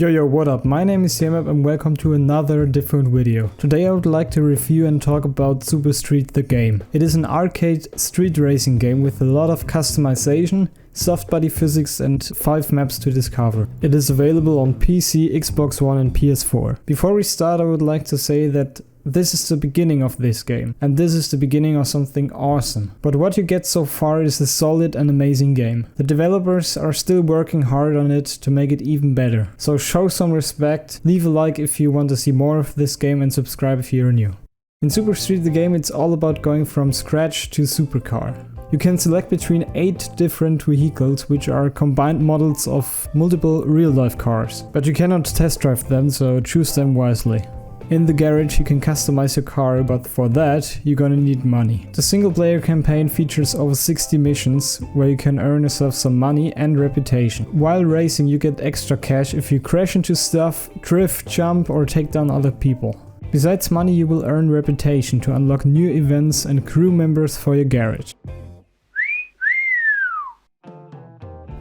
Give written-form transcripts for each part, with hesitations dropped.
Yo, what up? My name is YEAHMAP and welcome to another different video. Today I would like to review and talk about SuperStreet The Game. It is an arcade street racing game with a lot of customization, soft body physics and 5 maps to discover. It is available on PC, Xbox One and PS4. Before we start, I would like to say that this is the beginning of this game, and this is the beginning of something awesome. But what you get so far is a solid and amazing game. The developers are still working hard on it to make it even better. So show some respect, leave a like if you want to see more of this game and subscribe if you're new. In SuperStreet The Game, it's all about going from scratch to supercar. You can select between 8 different vehicles, which are combined models of multiple real-life cars. But you cannot test drive them, so choose them wisely. In the garage you can customize your car, but for that you're gonna need money. The single player campaign features over 60 missions where you can earn yourself some money and reputation. While racing you get extra cash if you crash into stuff, drift, jump or take down other people. Besides money you will earn reputation to unlock new events and crew members for your garage.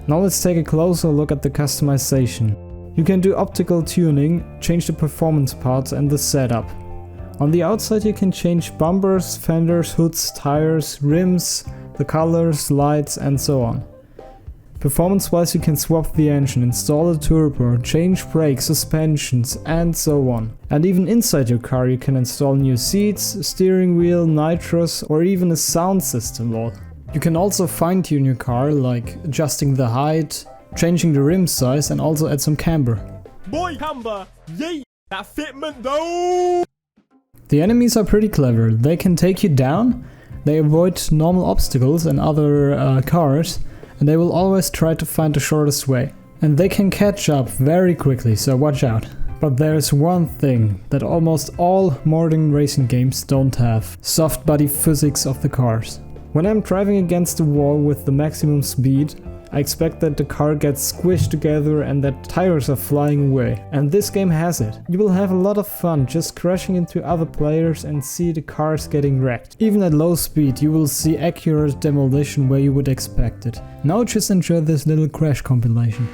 Now let's take a closer look at the customization. You can do optical tuning, change the performance parts and the setup. On the outside you can change bumpers, fenders, hoods, tires, rims, the colors, lights and so on. Performance wise you can swap the engine, install a turbo, change brakes, suspensions and so on. And even inside your car you can install new seats, steering wheel, nitros or even a sound system lol. You can also fine tune your car, like adjusting the height, changing the rim size and also add some camber. Boy, camber, yay, that fitment though! The enemies are pretty clever. They can take you down, they avoid normal obstacles and other cars, and they will always try to find the shortest way. And they can catch up very quickly, so watch out. But there's one thing that almost all modern racing games don't have: soft body physics of the cars. When I'm driving against the wall with the maximum speed, I expect that the car gets squished together and that tires are flying away. And this game has it. You will have a lot of fun just crashing into other players and see the cars getting wrecked. Even at low speed you will see accurate demolition where you would expect it. Now just enjoy this little crash compilation.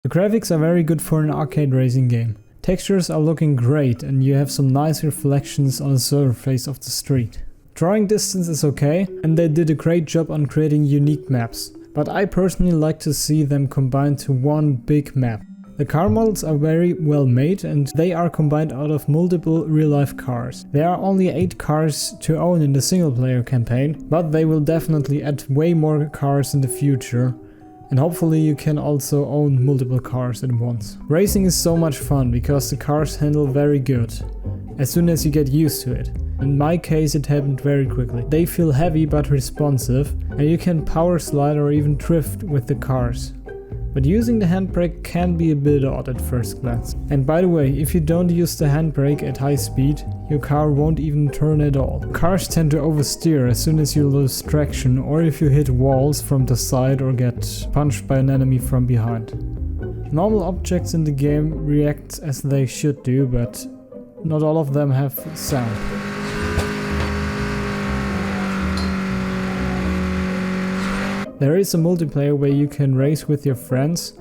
The graphics are very good for an arcade racing game. Textures are looking great and you have some nice reflections on the surface of the street. Drawing distance is okay and they did a great job on creating unique maps, but I personally like to see them combined to one big map. The car models are very well made and they are combined out of multiple real-life cars. There are only 8 cars to own in the single player campaign, but they will definitely add way more cars in the future. And hopefully you can also own multiple cars at once. Racing is so much fun because the cars handle very good, as soon as you get used to it. In my case it happened very quickly. They feel heavy but responsive and you can power slide or even drift with the cars. But using the handbrake can be a bit odd at first glance. And by the way, if you don't use the handbrake at high speed, your car won't even turn at all. Cars tend to oversteer as soon as you lose traction or if you hit walls from the side or get punched by an enemy from behind. Normal objects in the game react as they should do, but not all of them have sound. There is a multiplayer where you can race with your friends,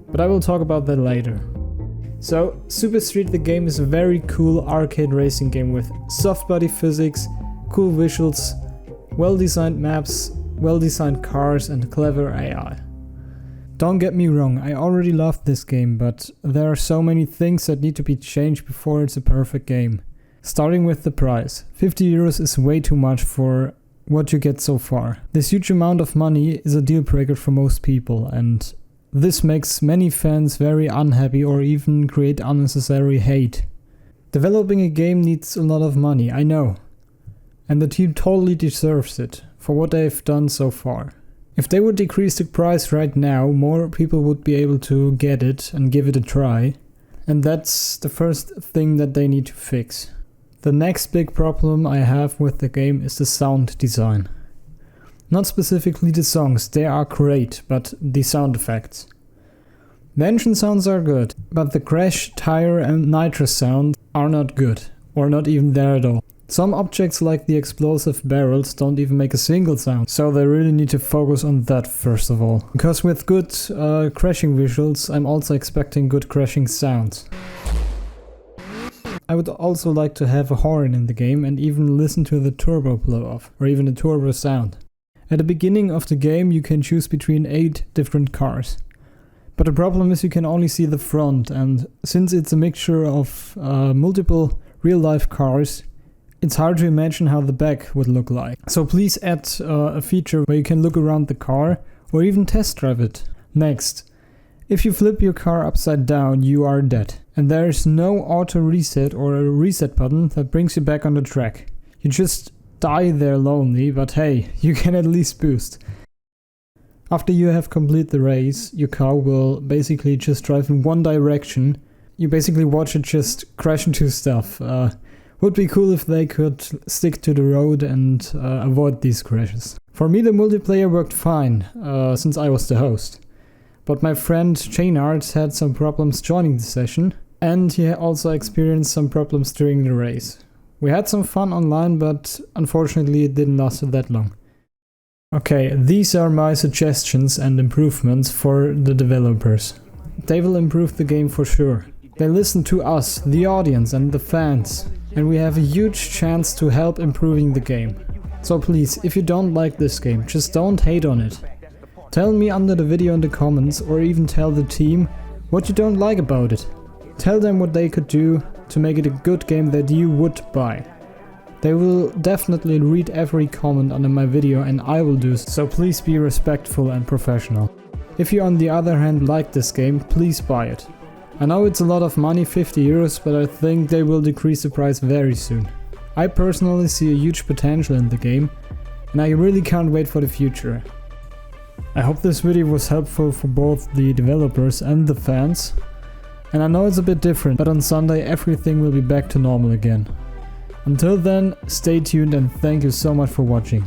but I will talk about that later. So, SuperStreet The Game is a very cool arcade racing game with soft body physics, cool visuals, well designed maps, well designed cars and clever AI. Don't get me wrong, I already love this game, but there are so many things that need to be changed before it's a perfect game. Starting with the price. 50 euros is way too much for what you get so far. This huge amount of money is a deal breaker for most people, and this makes many fans very unhappy or even create unnecessary hate. Developing a game needs a lot of money, I know. And the team totally deserves it for what they've done so far. If they would decrease the price right now, more people would be able to get it and give it a try. And that's the first thing that they need to fix. The next big problem I have with the game is the sound design. Not specifically the songs, they are great, but the sound effects. The engine sounds are good, but the crash, tire and nitrous sound are not good, or not even there at all. Some objects like the explosive barrels don't even make a single sound, so they really need to focus on that first of all. Because with good crashing visuals, I'm also expecting good crashing sounds. I would also like to have a horn in the game and even listen to the turbo blow off, or even the turbo sound. At the beginning of the game you can choose between 8 different cars. But the problem is you can only see the front, and since it's a mixture of multiple real-life cars, it's hard to imagine how the back would look like. So please add a feature where you can look around the car or even test drive it. Next, if you flip your car upside down, you are dead. And there is no auto reset or a reset button that brings you back on the track. You just die there lonely, but hey, you can at least boost. After you have completed the race, your car will basically just drive in one direction. You basically watch it just crash into stuff. Would be cool if they could stick to the road and avoid these crashes. For me the multiplayer worked fine, since I was the host. But my friend Chainart had some problems joining the session, and he also experienced some problems during the race. We had some fun online, but unfortunately it didn't last that long. Okay, these are my suggestions and improvements for the developers. They will improve the game for sure. They listen to us, the audience and the fans, and we have a huge chance to help improving the game. So please, if you don't like this game, just don't hate on it. Tell me under the video in the comments, or even tell the team what you don't like about it. Tell them what they could do to make it a good game that you would buy. They will definitely read every comment under my video and I will do so please be respectful and professional. If you on the other hand like this game, please buy it. I know it's a lot of money, 50 euros, but I think they will decrease the price very soon. I personally see a huge potential in the game and I really can't wait for the future. I hope this video was helpful for both the developers and the fans. And I know it's a bit different, but on Sunday everything will be back to normal again. Until then, stay tuned and thank you so much for watching.